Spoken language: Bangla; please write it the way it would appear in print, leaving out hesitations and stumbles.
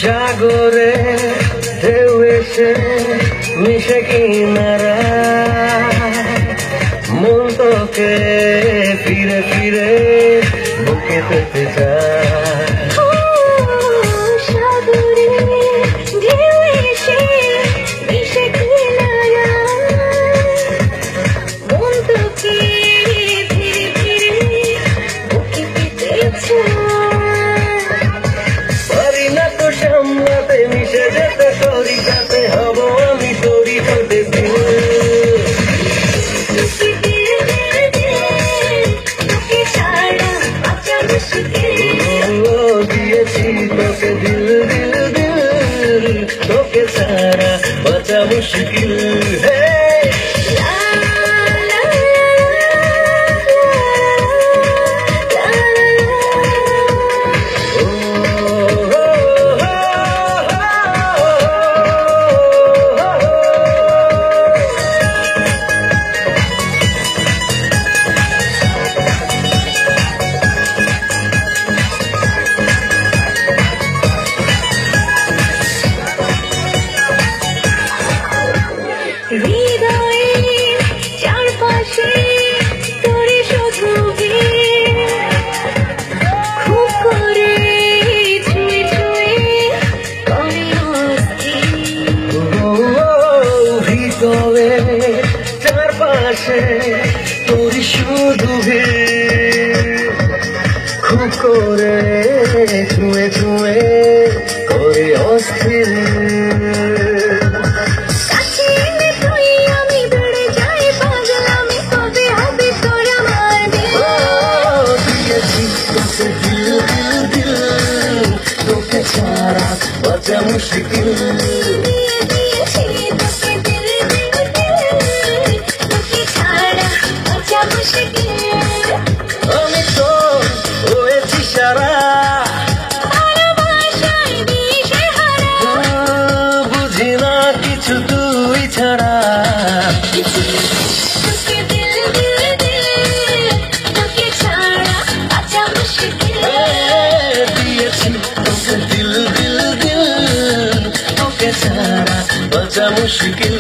সাগরে ঢেউ এসে মিশে কিনারা, মন তোকে ফিরে ফিরে বুকে পেতে চায়। সাগরে ঢেউ এসে মিশে কিনারা, মন তোকে ফিরে ফিরে বুকে পেতে চায়। পারি না তো সামলাতে, মিশে যেতে তোরই কাছে হব আমি তোরই ঠোঁটে দিল। তোকে ছাড়া বাঁচা মুশকিল। দিয়েছি তোকে দিল দিল দিল, তোকে ছাড়া বাঁচা মুশকিল। লা লা লা হৃদয়ের চারপাশে তোরে শুধু ভিড়, খুব করে ছুঁয়ে ছুঁয়ে করে অস্থির। ভিতরে চারপাশে তোর শুধু ভিড়, খুব করে ছুঁয়ে ছুঁয়ে করে অস্থির। কাছে এলে তুই আমি বেড়ে যাই পাগলামি, কবে হবে তোর আমার দিল। দিয়েছি তোকে দিল দিল দিল, তোকে ছাড়া বাঁচা মুশকিল। দিয়ে দিয়েছি তোকে দিল দিল দিল, তোকে ছাড়া বাঁচা মুশকিল। আমি তো হয়েছি সারা, ভালোবাসায় দিশেহারা, বুঝি না কিছু তুই ছাড়া। তোকে দিল দিল দিল, তোকে ছাড়া বাঁচা মুশকিল। দিয়েছি তোকে দিল দিল দিল, তোকে ছাড়া বাঁচা মুশকিল।